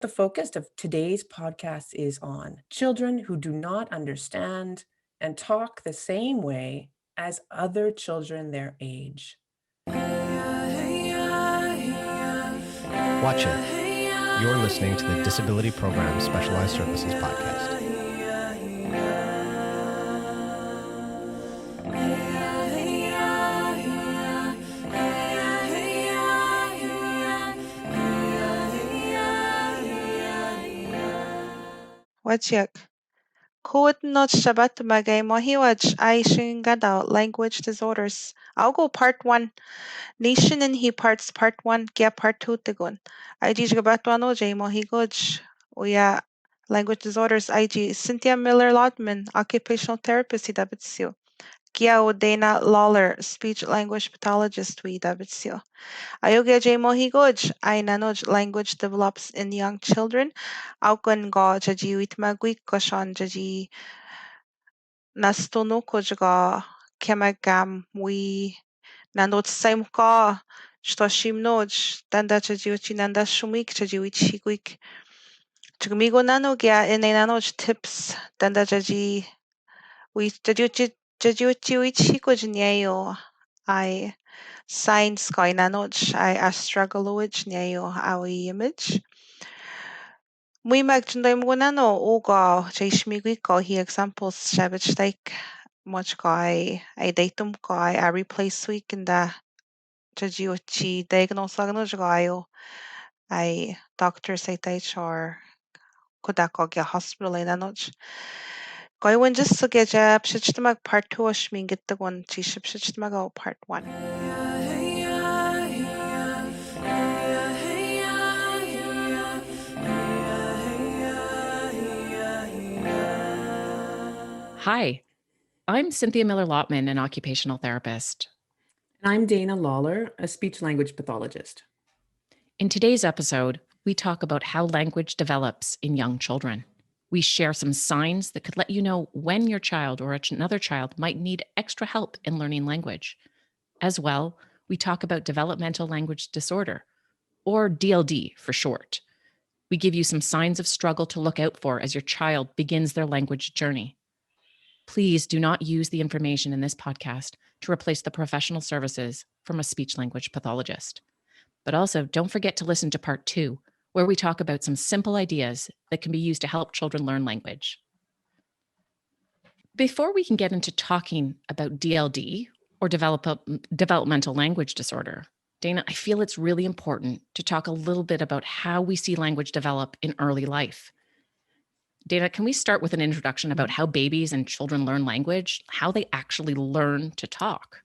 The focus of today's podcast is on children who do not understand and talk the same way as other children their age. Watch it. You're listening to the Disability Program Specialized Services Podcast. Wajak. Code not Shabbat Magay Mohiwaj Aishin Gadao Language Disorders. I'll go part 1. Nation in he parts part 1, Gya part 2 Tigun. IG Gabatwano J Mohigoj. Uya Language Disorders IG Cynthia Miller-Lautman, Occupational Therapist Dabitsio. Gya Dana Lawlor, Speech Language Pathologist Dabitsio. Ayogya J Mohigoj, I nanoj language develops in young children. Aukon ga jaji witmagui koshan jaji nastono kojga kemagam we nanot same ka shtoshim noj danda jaji uchi nanda shumik jaji wichiguik. Chugmigo nano gya in nanoj tips danda jaji we jaji uchi wichigo jinyayo. I Science ko inanoj ay astragaloid niyo awi image. Muy magdunday mo nano uga jayshmigwi ko he examples shabich like much ko ay datum ko ay a replace week in the jajiuchi diagnose lagnoj ko ayo ay doctor say taich or kodako gya hospital inanoj. Ko when just so get jab shitmag part 2 shming get the one chiship shitmag part 1. Hi, I'm Cynthia Miller-Lautman, an occupational therapist. And I'm Dana Lawlor, a speech language pathologist. In today's episode, we talk about how language develops in young children. We share some signs that could let you know when your child or another child might need extra help in learning language. As well, we talk about developmental language disorder, or DLD for short. We give you some signs of struggle to look out for as your child begins their language journey. Please do not use the information in this podcast to replace the professional services from a speech language pathologist. But also, don't forget to listen to part 2, where we talk about some simple ideas that can be used to help children learn language. Before we can get into talking about DLD, or developmental language disorder, Dana, I feel it's really important to talk a little bit about how we see language develop in early life. Dana, can we start with an introduction about how babies and children learn language, how they actually learn to talk?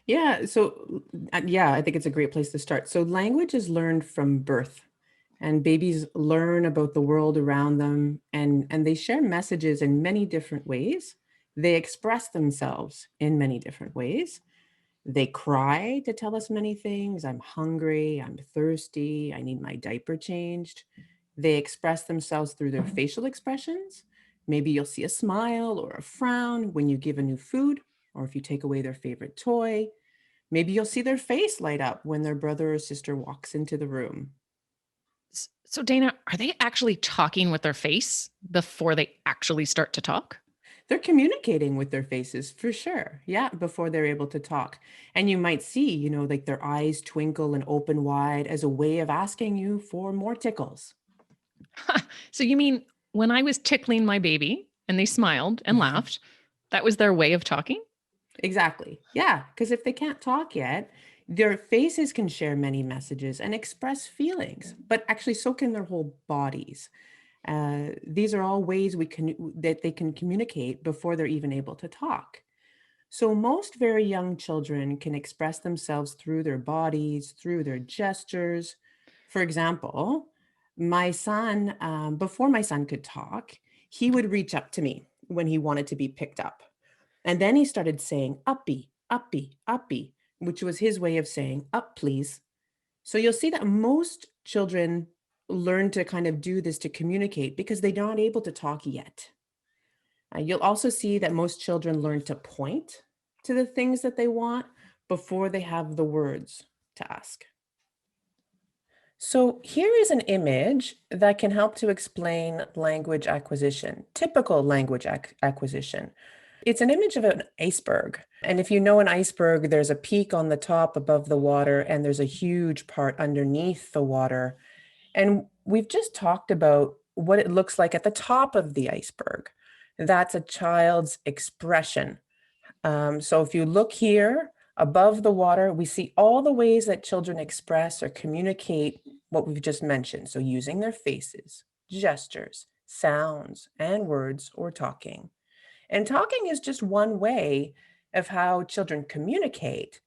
I think it's a great place to start. So language is learned from birth, and babies learn about the world around them, and they share messages in many different ways. They express themselves in many different ways. They cry to tell us many things. I'm hungry, I'm thirsty, I need my diaper changed. They express themselves through their facial expressions. Maybe you'll see a smile or a frown when you give a new food, or if you take away their favorite toy. Maybe you'll see their face light up when their brother or sister walks into the room. So, Dana, are they actually talking with their face before they actually start to talk? They're communicating with their faces for sure. Yeah, before they're able to talk. And you might see, like their eyes twinkle and open wide as a way of asking you for more tickles. So you mean when I was tickling my baby and they smiled and laughed, that was their way of talking? Exactly. Yeah, because if they can't talk yet, their faces can share many messages and express feelings, but actually so can their whole bodies. These are all ways that they can communicate before they're even able to talk. So most very young children can express themselves through their bodies, through their gestures. For example, my son, before my son could talk, he would reach up to me when he wanted to be picked up. And then he started saying, uppy, uppy, uppy, which was his way of saying, up, please. So you'll see that most children learn to kind of do this to communicate because they're not able to talk yet. You'll also see that most children learn to point to the things that they want before they have the words to ask. So here is an image that can help to explain language acquisition, typical language acquisition. It's an image of an iceberg. And if you know an iceberg, there's a peak on the top above the water, and there's a huge part underneath the water. And we've just talked about what it looks like at the top of the iceberg. That's a child's expression. So if you look here above the water, we see all the ways that children express or communicate what we've just mentioned. So using their faces, gestures, sounds, and words, or talking. And talking is just one way of how children communicate.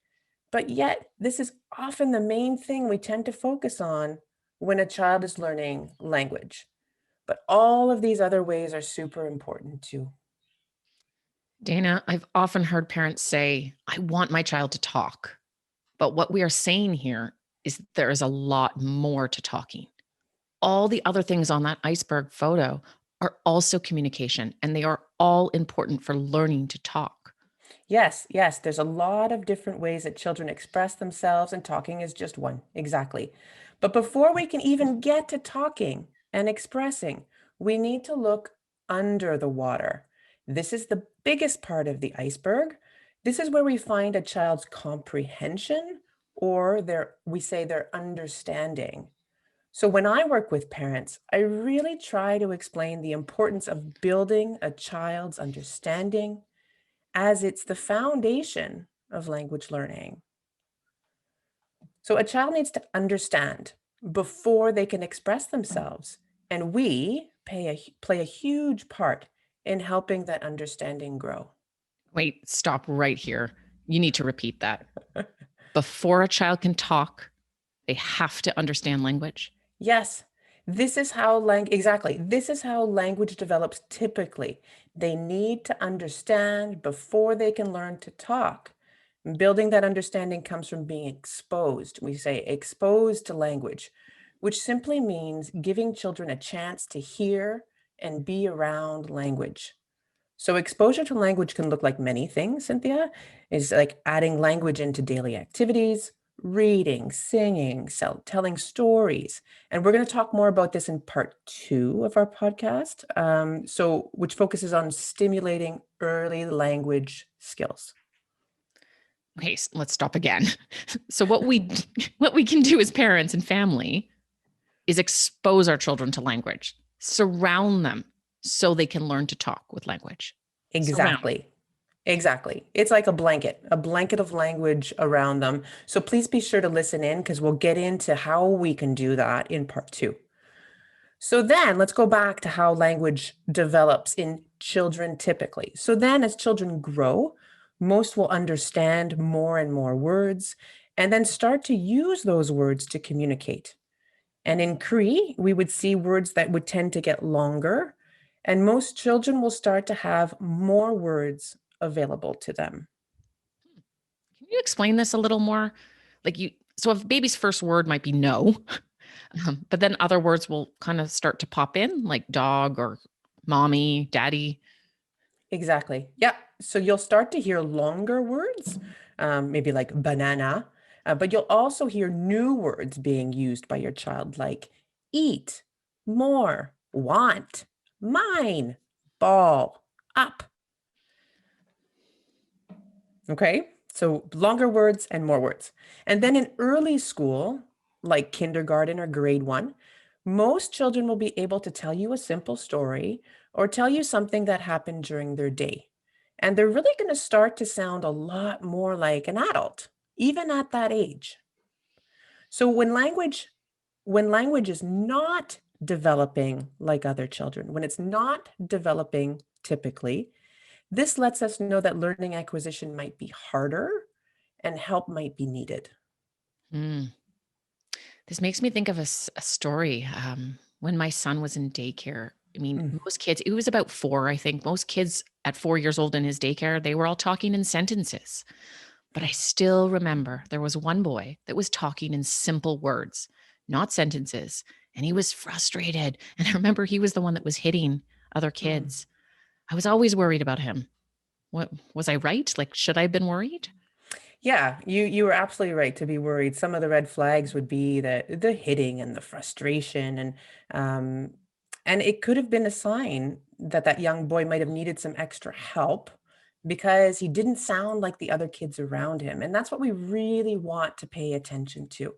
But yet, this is often the main thing we tend to focus on when a child is learning language. But all of these other ways are super important too. Dana, I've often heard parents say, I want my child to talk. But what we are saying here is there is a lot more to talking. All the other things on that iceberg photo are also communication, and they are all important for learning to talk. Yes, there's a lot of different ways that children express themselves, and talking is just one, exactly. But before we can even get to talking and expressing, we need to look under the water. This is the biggest part of the iceberg. This is where we find a child's comprehension, or we say their understanding. So when I work with parents, I really try to explain the importance of building a child's understanding, as it's the foundation of language learning. So a child needs to understand before they can express themselves, and we play a huge part in helping that understanding grow. Wait, stop right here. You need to repeat that. Before a child can talk, they have to understand language. Yes, this is how This is how language develops typically. They need to understand before they can learn to talk. Building that understanding comes from being exposed. We say exposed to language, which simply means giving children a chance to hear and be around language. So exposure to language can look like many things, Cynthia. Is like adding language into daily activities, reading, singing, telling stories. And we're going to talk more about this in part 2 of our podcast, which focuses on stimulating early language skills. Okay, let's stop again. So what we can do as parents and family is expose our children to language, surround them so they can learn to talk with language. Exactly. It's like a blanket of language around them. So please be sure to listen in, because we'll get into how we can do that in part 2. So then let's go back to how language develops in children typically. So then as children grow, most will understand more and more words and then start to use those words to communicate. And in Cree, we would see words that would tend to get longer, and most children will start to have more words available to them. Can you explain this a little more? So if baby's first word might be no, but then other words will kind of start to pop in, like dog or mommy, daddy. Exactly. Yeah. So you'll start to hear longer words, maybe like banana, but you'll also hear new words being used by your child, like eat, more, want, mine, ball, up. Okay. So longer words and more words. And then in early school, like kindergarten or grade 1, most children will be able to tell you a simple story or tell you something that happened during their day. And they're really going to start to sound a lot more like an adult, even at that age. So when language is not developing like other children, when it's not developing typically, this lets us know that learning acquisition might be harder and help might be needed. Mm. This makes me think of a story. When my son was in daycare, I mean, most kids, it was about 4, I think. Most kids at 4 years old in his daycare, they were all talking in sentences. But I still remember there was one boy that was talking in simple words, not sentences. And he was frustrated. And I remember he was the one that was hitting other kids. I was always worried about him. What was I right? Like, should I have been worried? Yeah, you were absolutely right to be worried. Some of the red flags would be the hitting and the frustration, um, and it could have been a sign that that young boy might have needed some extra help because he didn't sound like the other kids around him, and that's what we really want to pay attention to.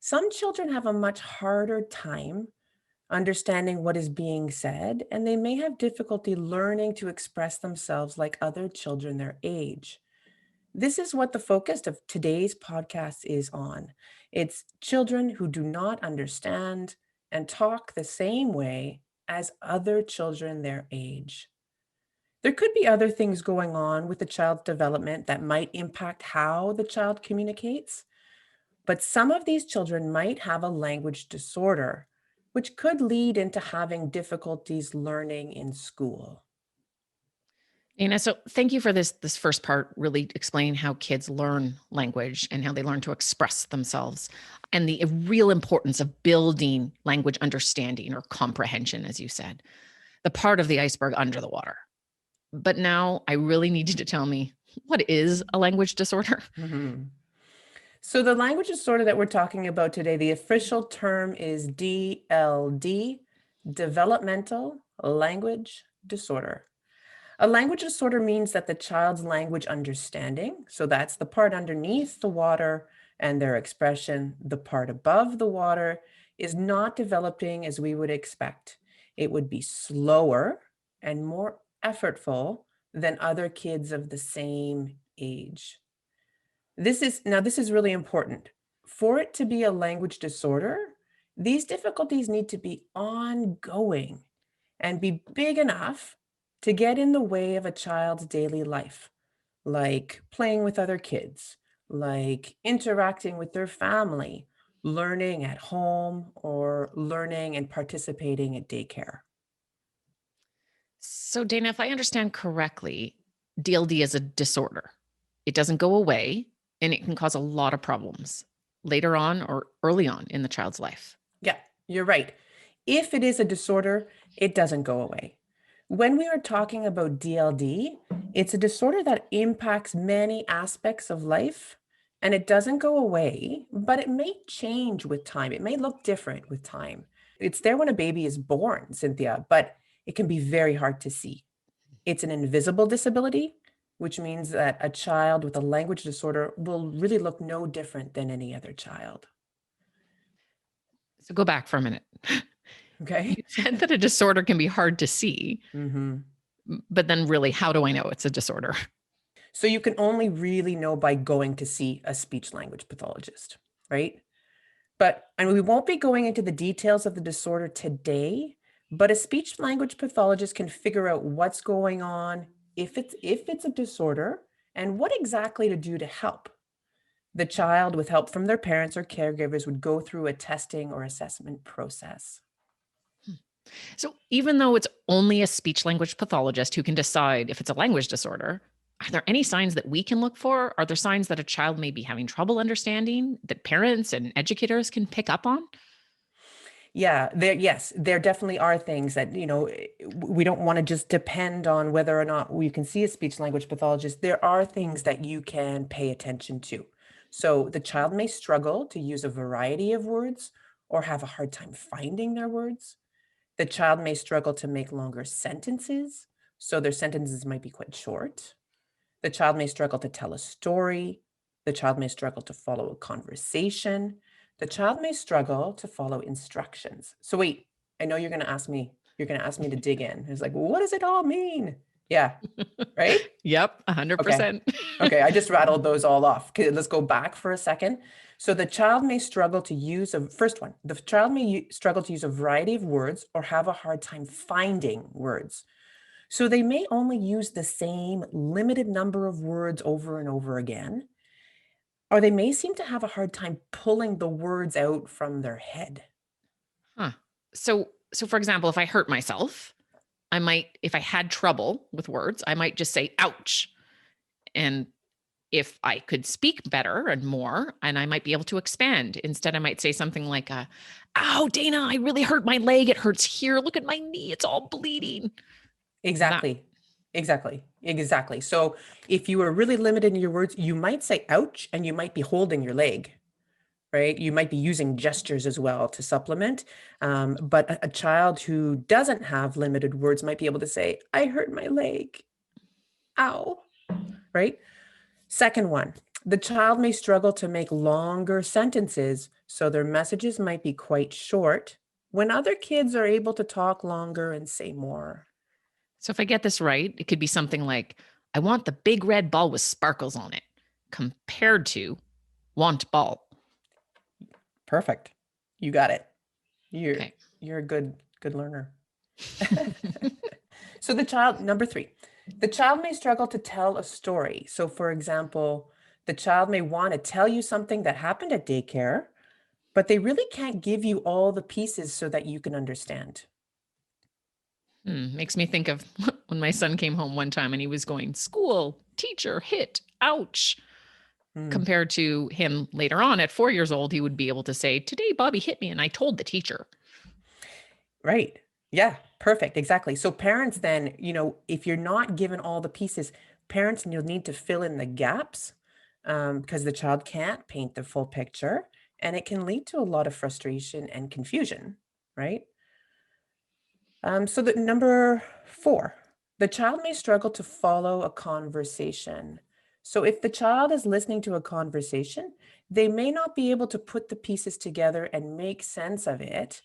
Some children have a much harder time understanding what is being said, and they may have difficulty learning to express themselves like other children their age. This is what the focus of today's podcast is on. It's children who do not understand and talk the same way as other children their age. There could be other things going on with the child's development that might impact how the child communicates, but some of these children might have a language disorder, which could lead into having difficulties learning in school. Dana, so thank you for this first part, really explaining how kids learn language and how they learn to express themselves, and the real importance of building language understanding or comprehension, as you said, the part of the iceberg under the water. But now I really need you to tell me, what is a language disorder? Mhm. So the language disorder that we're talking about today, the official term is DLD, Developmental Language Disorder. A language disorder means that the child's language understanding, so that's the part underneath the water, and their expression, the part above the water, is not developing as we would expect. It would be slower and more effortful than other kids of the same age. This is really important. For it to be a language disorder, these difficulties need to be ongoing and be big enough to get in the way of a child's daily life, like playing with other kids, like interacting with their family, learning at home, or learning and participating at daycare. So, Dana, if I understand correctly, DLD is a disorder. It doesn't go away and it can cause a lot of problems later on or early on in the child's life. Yeah, you're right. If it is a disorder, it doesn't go away. When we are talking about DLD, it's a disorder that impacts many aspects of life and it doesn't go away, but it may change with time. It may look different with time. It's there when a baby is born, Cynthia, but it can be very hard to see. It's an invisible disability, which means that a child with a language disorder will really look no different than any other child. So, go back for a minute. You Okay. said that a disorder can be hard to see, hmm but then really, how do I know it's a disorder? So you can only really know by going to see a speech language pathologist, right? And we won't be going into the details of the disorder today, but a speech language pathologist can figure out what's going on, if it's a disorder, and what exactly to do to help. The child, with help from their parents or caregivers, would go through a testing or assessment process. So, even though it's only a speech language pathologist who can decide if it's a language disorder, are there any signs that we can look for? Are there signs that a child may be having trouble understanding that parents and educators can pick up on? Yeah, there definitely are things that, we don't want to just depend on whether or not we can see a speech language pathologist. There are things that you can pay attention to. So the child may struggle to use a variety of words or have a hard time finding their words. The child may struggle to make longer sentences, so their sentences might be quite short. The child may struggle to tell a story. The child may struggle to follow a conversation. The child may struggle to follow instructions. So wait, I know you're going to ask me to dig in. It's like, well, what does it all mean? Yeah, right? Yep, Okay. 100%. Okay, I just rattled those all off. Okay, let's go back for a second. So the child may struggle to use first one. The child may struggle to use a variety of words or have a hard time finding words. So they may only use the same limited number of words over and over again, or they may seem to have a hard time pulling the words out from their head. Huh. So for example, if I hurt myself, if I had trouble with words, I might just say, ouch. And if I could speak better and more, and I might be able to expand. Instead, I might say something like, ow, Dana, I really hurt my leg. It hurts here. Look at my knee. It's all bleeding. That, Exactly. Exactly. So if you were really limited in your words, you might say ouch, and you might be holding your leg, right? You might be using gestures as well to supplement. But a child who doesn't have limited words might be able to say, I hurt my leg. Ow, right? Second one, the child may struggle to make longer sentences, so their messages might be quite short when other kids are able to talk longer and say more. So if I get this right, it could be something like, I want the big red ball with sparkles on it, compared to want ball. Perfect. You got it. You're Okay. you're a good learner. So number 3, the child may struggle to tell a story. So for example, the child may want to tell you something that happened at daycare, but they really can't give you all the pieces so that you can understand. Makes me think of when my son came home one time and he was going, school, teacher, hit, ouch. Compared to him later on at 4 years old, he would be able to say, today Bobby hit me and I told the teacher. Right. Yeah, perfect. Exactly. So parents then, if you're not given all the pieces, parents, you'll need to fill in the gaps, because the child can't paint the full picture, and it can lead to a lot of frustration and confusion, right? So the number 4, the child may struggle to follow a conversation. So if the child is listening to a conversation, they may not be able to put the pieces together and make sense of it,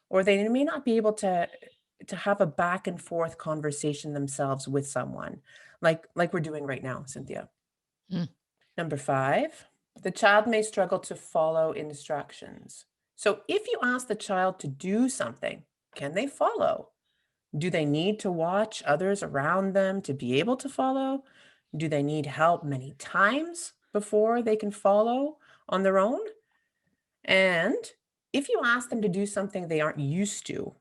or they may not be able to have a back and forth conversation themselves with someone, like we're doing right now, Cynthia. Hmm. Number 5, the child may struggle to follow instructions. So if you ask the child to do something, can they follow? Do they need to watch others around them to be able to follow? Do they need help many times before they can follow on their own? And if you ask them to do something they aren't used to,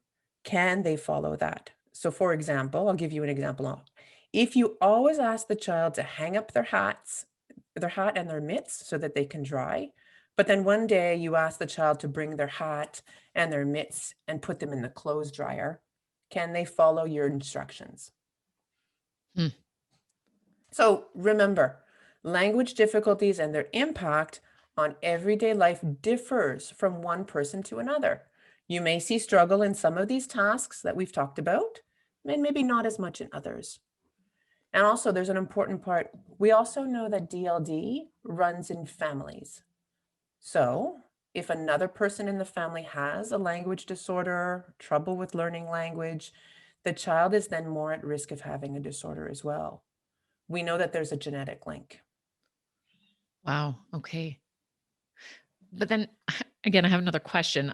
can they follow that? So for example, I'll give you an example. If you always ask the child to hang up their hat and their mitts so that they can dry, but then one day you ask the child to bring their hat and their mitts and put them in the clothes dryer, can they follow your instructions? Hmm. So remember, language difficulties and their impact on everyday life differs from one person to another. You may see struggle in some of these tasks that we've talked about, and maybe not as much in others. And also, there's an important part. We also know that DLD runs in families. So if another person in the family has a language disorder, trouble with learning language, the child is then more at risk of having a disorder as well. We know that there's a genetic link. Wow. Okay. But then again, I have another question.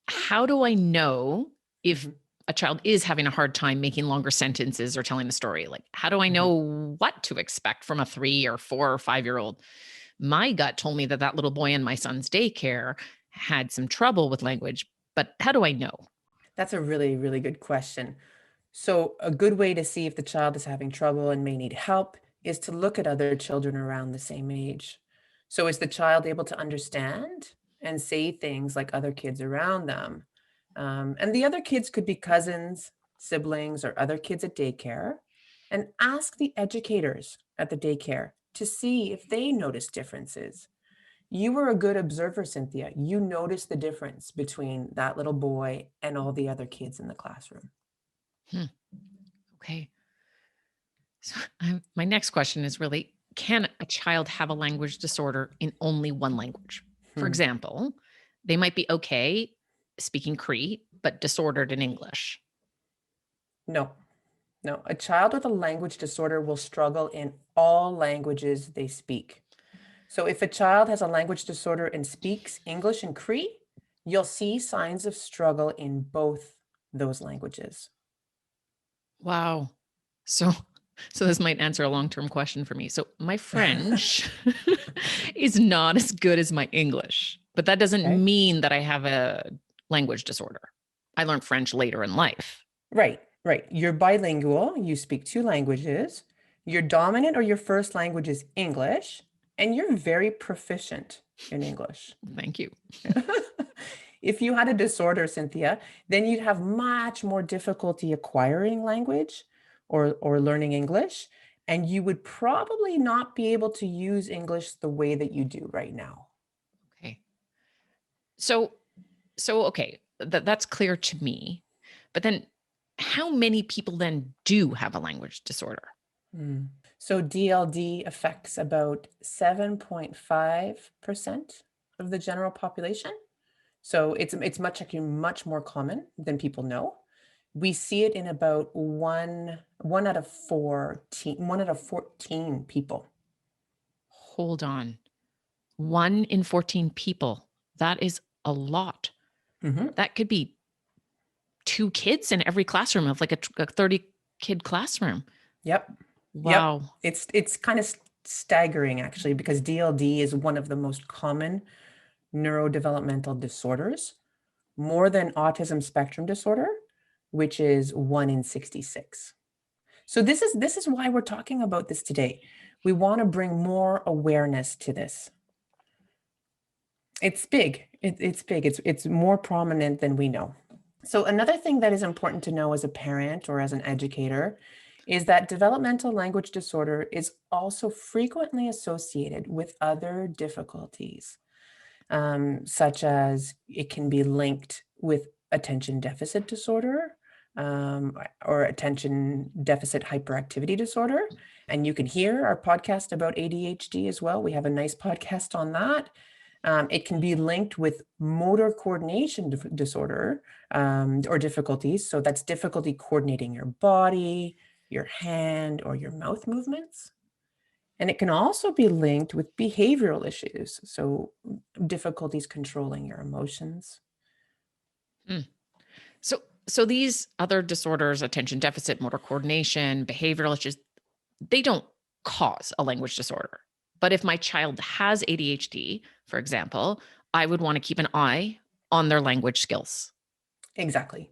How do I know if Mhm. a child is having a hard time making longer sentences or telling a story? Like, how do I Mhm. know what to expect from a 3 or 4 or 5-year-old? My gut told me that little boy in my son's daycare had some trouble with language, but how do I know? That's a really, really good question. So a good way to see if the child is having trouble and may need help is to look at other children around the same age. So is the child able to understand and say things like other kids around them? And the other kids could be cousins, siblings, or other kids at daycare. And ask the educators at the daycare to see if they notice differences. You were a good observer, Cynthia. You noticed the difference between that little boy and all the other kids in the classroom. Okay. So my next question is really, can a child have a language disorder in only one language? For Hmm. example, they might be okay speaking Cree, but disordered in English. No, no. A child with a language disorder will struggle in all languages they speak. So if a child has a language disorder and speaks English and Cree, you'll see signs of struggle in both those languages. Wow. So so this might answer a long-term question for me. So my French is not as good as my English, but that doesn't Okay. mean that I have a language disorder. I learned French later in life. Right, right. You're bilingual, you speak 2 languages. Your dominant or your first language is English, and you're very proficient in English. Thank you. If you had a disorder, Cynthia, then you'd have much more difficulty acquiring language, or learning English, and you would probably not be able to use English the way that you do right now. Okay. So okay, that's clear to me. But then how many people then do have a language disorder? So DLD affects about 7.5% of the general population. So it's much more common than people know. We see it in about one out of 14 people. Hold on. 1 in 14 people. That is a lot. Mhm. That could be 2 kids in every classroom of like a 30 kid classroom. Yep. Wow. Yep. It's kind of staggering actually, because DLD is one of the most common neurodevelopmental disorders, more than autism spectrum disorder, which is 1 in 66. So this is why we're talking about this today. We want to bring more awareness to this. It's big. It's big. It's more prominent than we know. So another thing that is important to know as a parent or as an educator is that developmental language disorder is also frequently associated with other difficulties, such as it can be linked with attention deficit disorder, or attention deficit hyperactivity disorder. And you can hear our podcast about ADHD as well. We have a nice podcast on that. It can be linked with motor coordination disorder, or difficulties. So that's difficulty coordinating your body, your hand, or your mouth movements. And it can also be linked with behavioral issues. So difficulties controlling your emotions. So these other disorders, attention deficit, motor coordination, behavioral issues, they don't cause a language disorder. But if my child has ADHD, for example, I would want to keep an eye on their language skills. Exactly.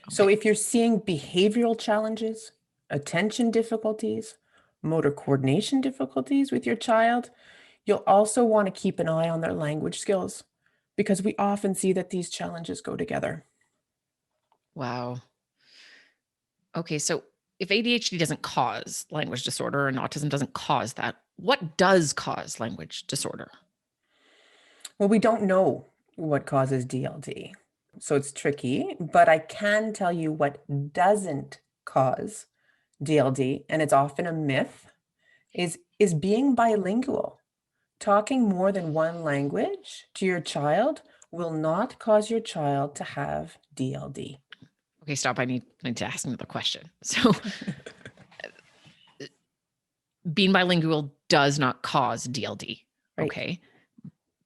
So Okay. if you're seeing behavioral challenges, attention difficulties, motor coordination difficulties with your child, you'll also want to keep an eye on their language skills, because we often see that these challenges go together. Wow. Okay, so if ADHD doesn't cause language disorder and autism doesn't cause that, what does cause language disorder? Well, we don't know what causes DLD, so it's tricky, but I can tell you what doesn't cause DLD, and it's often a myth, is being bilingual. Talking more than one language to your child will not cause your child to have DLD. Okay, stop. I need to ask another question. So being bilingual does not cause DLD. Right. Okay.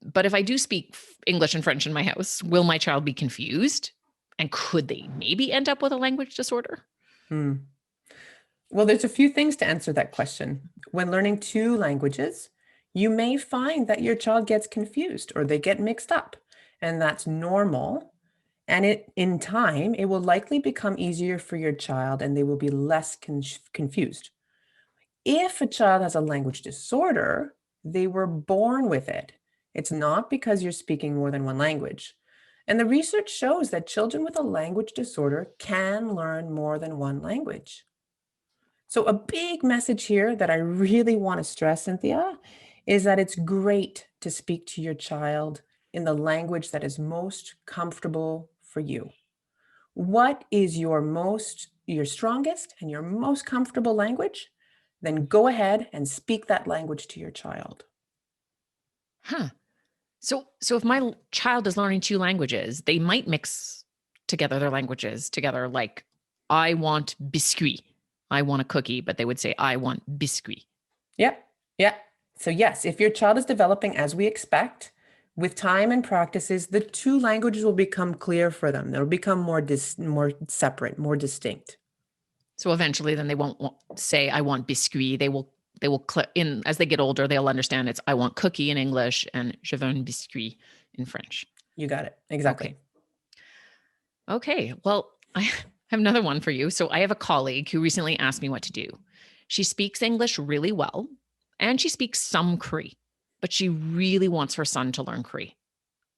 But if I do speak English and French in my house, will my child be confused? And could they maybe end up with a language disorder? Well, there's a few things to answer that question. When learning 2 languages, you may find that your child gets confused or they get mixed up, and that's normal. And in time, it will likely become easier for your child and they will be less confused. If a child has a language disorder, they were born with it. It's not because you're speaking more than one language. And the research shows that children with a language disorder can learn more than one language. So a big message here that I really want to stress, Cynthia, is that it's great to speak to your child in the language that is most comfortable for you. What is your strongest and your most comfortable language? Then go ahead and speak that language to your child. Huh. So if my child is learning 2 languages, they might mix together their languages together, like I want biscuit. I want a cookie, but they would say I want biscuit. Yeah. So yes, if your child is developing as we expect, with time and practices, the 2 languages will become clear for them. They'll become more separate, more distinct. So eventually then they won't say I want biscuit. They will in as they get older, they'll understand it's I want cookie in English and je veux un biscuit in French. You got it. Exactly. Okay. Well, I have another one for you. So I have a colleague who recently asked me what to do. She speaks English really well and she speaks some Cree, but she really wants her son to learn Cree.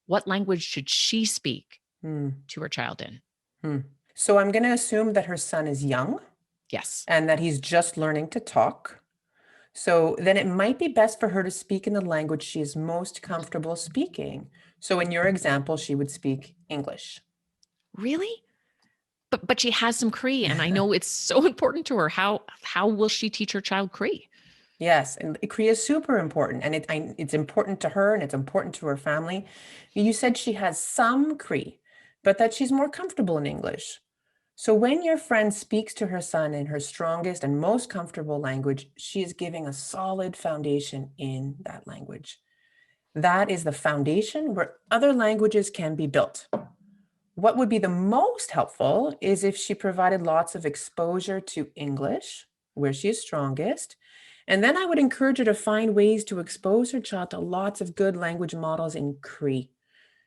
What language should she speak to her child in? So I'm going to assume that her son is young. Yes. and that he's just learning to talk. So then it might be best for her to speak in the language she is most comfortable speaking. So in your example, she would speak English. Really? But she has some Cree, and I know it's so important to her. How will she teach her child Cree? Yes, and Cree is super important, and it's important to her, and it's important to her family. You said she has some Cree, but that she's more comfortable in English. So when your friend speaks to her son in her strongest and most comfortable language, she is giving a solid foundation in that language. That is the foundation where other languages can be built. What would be the most helpful is if she provided lots of exposure to English, where she is strongest. And then I would encourage her to find ways to expose her child to lots of good language models in Cree.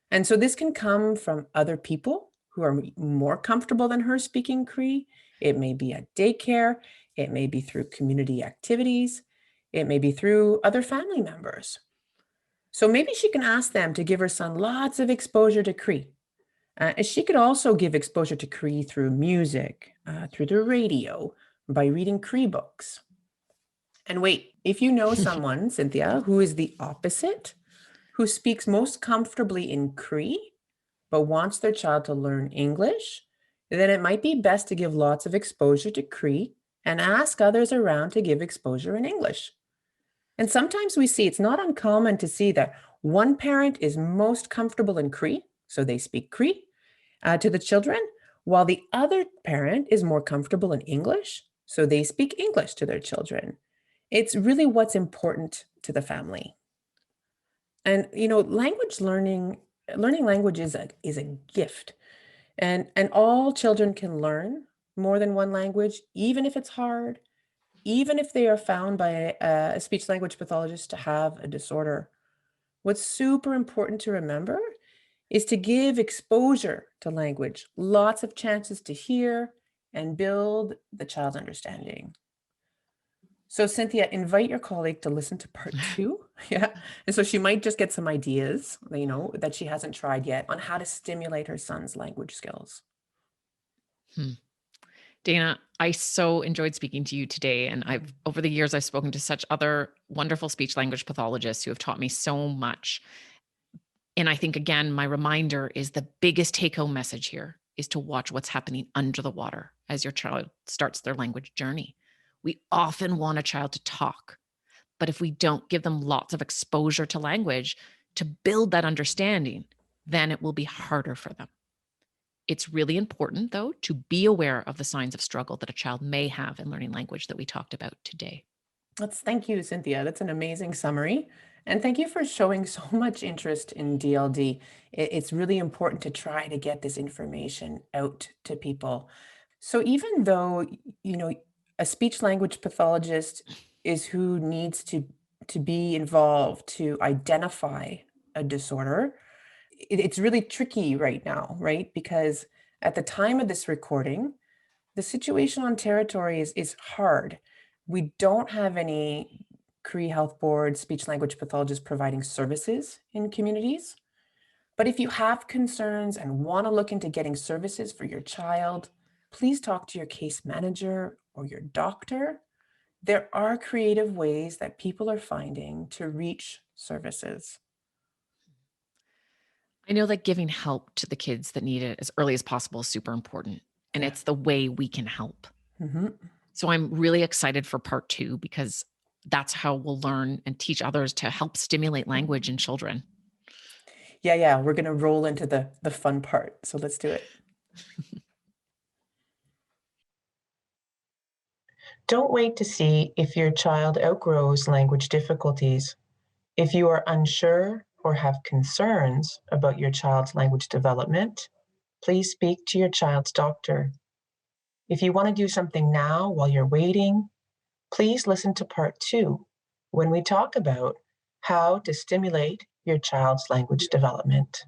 And so this can come from other people who are more comfortable than her speaking Cree. It may be at daycare. It may be through community activities. It may be through other family members. So maybe she can ask them to give her son lots of exposure to Cree. She could also give exposure to Cree through music, through the radio, by reading Cree books. And wait, if you know someone, Cynthia, who is the opposite, who speaks most comfortably in Cree, but wants their child to learn English, then it might be best to give lots of exposure to Cree and ask others around to give exposure in English. And sometimes we see it's not uncommon to see that one parent is most comfortable in Cree, so they speak Cree to the children, while the other parent is more comfortable in English, so they speak English to their children. It's really what's important to the family. And language learning language is a gift, and all children can learn more than one language, even if it's hard, even if they are found by a speech language pathologist to have a disorder. What's super important to remember is to give exposure to language, lots of chances to hear and build the child's understanding. So Cynthia, invite your colleague to listen to part 2. Yeah. And so she might just get some ideas, that she hasn't tried yet on how to stimulate her son's language skills. Dana, I so enjoyed speaking to you today. And over the years, I've spoken to such other wonderful speech language pathologists who have taught me so much. And I think, again, my reminder is the biggest take-home message here is to watch what's happening under the water as your child starts their language journey. We often want a child to talk, but if we don't give them lots of exposure to language to build that understanding, then it will be harder for them. It's really important, though, to be aware of the signs of struggle that a child may have in learning language that we talked about today. Thank you, Cynthia. That's an amazing summary. And thank you for showing so much interest in DLD. It's really important to try to get this information out to people. So even though, a speech language pathologist is who needs to be involved to identify a disorder, it's really tricky right now, right? Because at the time of this recording, the situation on territory is hard. We don't have any Cree Health Board speech language pathologists providing services in communities. But if you have concerns and want to look into getting services for your child, please talk to your case manager or your doctor. There are creative ways that people are finding to reach services. I know that giving help to the kids that need it as early as possible is super important, and it's the way we can help. Mm-hmm. So I'm really excited for part 2 because that's how we'll learn and teach others to help stimulate language in children. Yeah, we're going to roll into the fun part. So let's do it. Don't wait to see if your child outgrows language difficulties. If you are unsure or have concerns about your child's language development, please speak to your child's doctor. If you want to do something now while you're waiting, please listen to part 2 when we talk about how to stimulate your child's language development.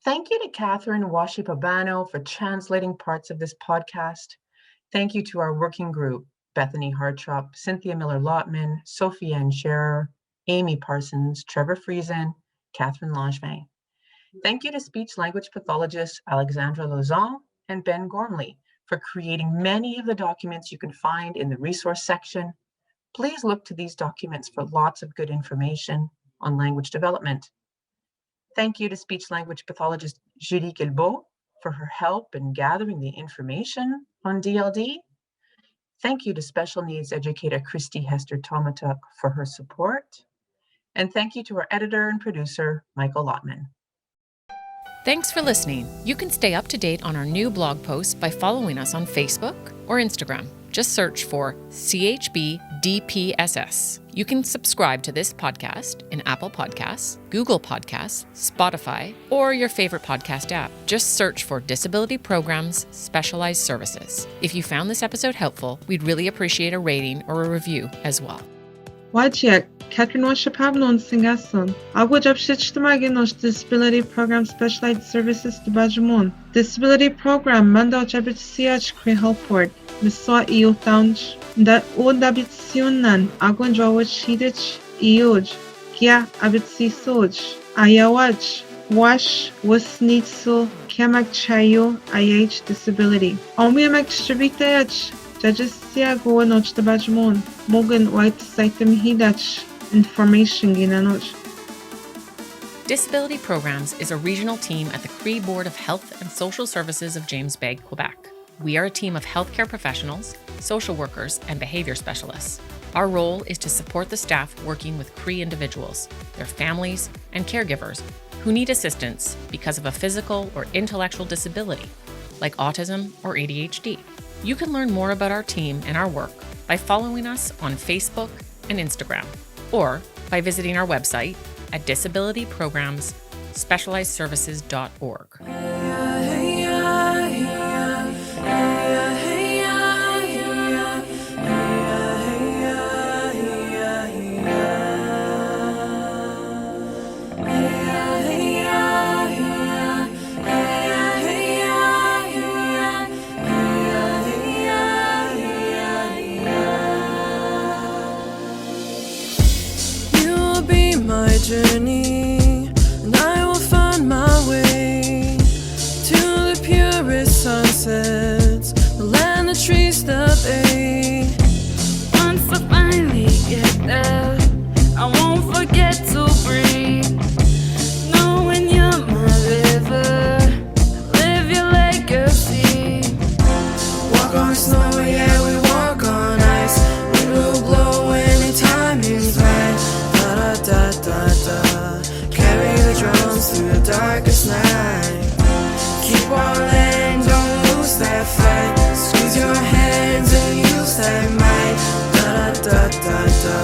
Thank you to Catherine Washipabano for translating parts of this podcast. Thank you to our working group, Bethany Hartrop, Cynthia Miller-Lautman, Sophie Ann Scherer, Amy Parsons, Trevor Friesen, Catherine Langevin. Thank you to speech language pathologist Alexandra Lauzon and Ben Gormley for creating many of the documents you can find in the resource section. Please look to these documents for lots of good information on language development. Thank you to speech-language pathologist Julie Guilbeault for her help in gathering the information on DLD. Thank you to special needs educator Christy Hester Tomatuk for her support. And thank you to our editor and producer, Michael Lautman. Thanks for listening. You can stay up to date on our new blog posts by following us on Facebook or Instagram. Just search for CHBDPSS. You can subscribe to this podcast in Apple Podcasts, Google Podcasts, Spotify, or your favorite podcast app. Just search for Disability Programs Specialized Services. If you found this episode helpful, we'd really appreciate a rating or a review as well. Wajek, Catherine Washapavnon Singason. Agwajab Shichtamaginosh Disability Program Specialized Services to Bajamon. Disability Program Mandal Jabit Siach Cree Helport. Miswa Eo Townch. That Odabit Sionan. Agon Jawach Hidich. Eoj. Kia Abit Sisoj. Ayawaj. Wash Wasnitso. Kiamak Chayo. IH Disability. Omiamak Shavitayach. Jajasya goa noch da bajmon. Mogan white saitem hidach. Information ginanoch. Disability Programs is a regional team at the Cree Board of Health and Social Services of James Bay, Quebec. We are a team of healthcare professionals, social workers, and behavior specialists. Our role is to support the staff working with Cree individuals, their families, and caregivers who need assistance because of a physical or intellectual disability, like autism or ADHD. You can learn more about our team and our work by following us on Facebook and Instagram, or by visiting our website at disabilityprogramsspecializedservices.org. Journey, and I will find my way to the purest sunsets, the land the trees that they. Once I finally get there, I won't forget to breathe. Knowing you're my river, live your legacy. Walk on snow, yeah, we walk on ice. Wind will blow anytime it's right. Da da da, carry the drums through the darkest night. Keep our lane, don't lose that fight. Squeeze your hands and use that might. Da da da da,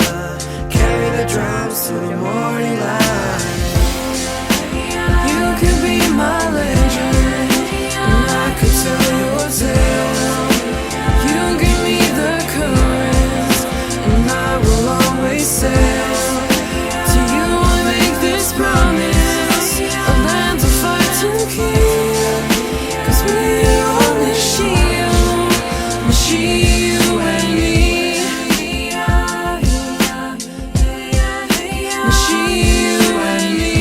carry the drums through the morning light. You can be my legend, and I could tell your tale. You give me the courage, and I will always sail. Promise a land to fight to keep, 'cause we're on the shield and me. The shield and me.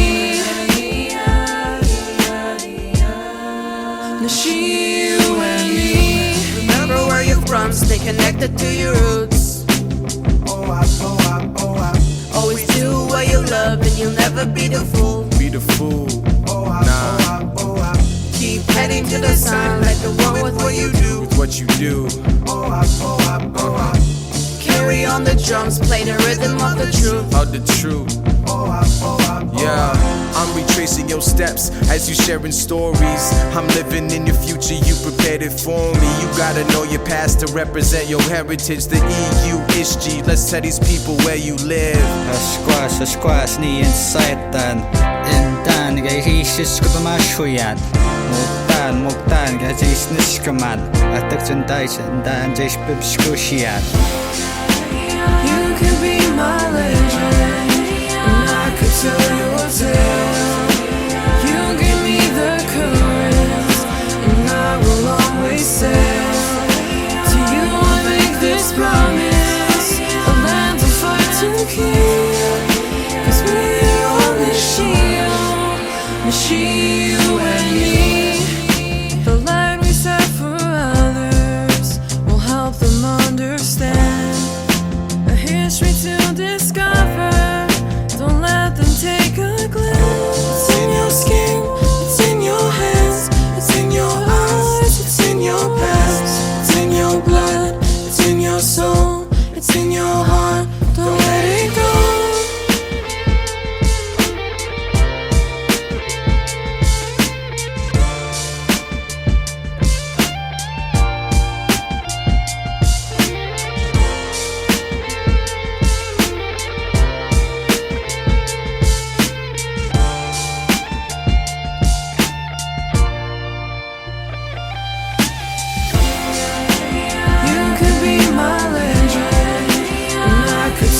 The shield and me. Remember where you're from, stay connected to your roots. Always do what you love and you'll never be the fool. Be the fool. Nah. Keep heading to the sun like the one with what you do. With what you do. Carry on the drums, play the rhythm of the truth. Of the truth. Yeah, I'm retracing your steps as you sharing stories. I'm living in your future, you prepared it for me. You gotta know your past to represent your heritage. The EU Ishji, let's tell these people where you live. Squash, ni insaitan. Intan, gay hishes kubamashuyan. Muktan, gazis niskaman. Ataksan dyson, dan jace bibskushian. You can be my legend, and I could tell your tale. You give me the courage, and I will always sail. To you I make this promise, a land to fight to keep. 'Cause we're on the shield and me. The land we set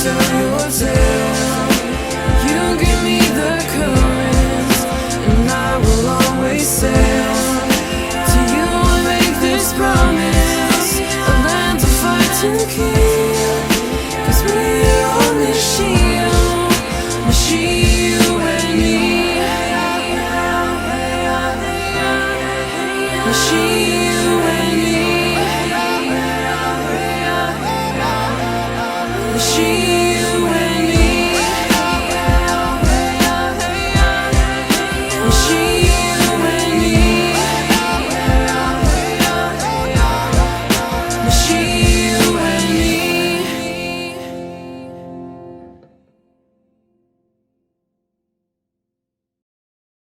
tell your tale. You give me the currents, and I will always sail to you and make this promise, a land to fight to keep. 'Cause we're on this shield, you and me. She, you and me. She.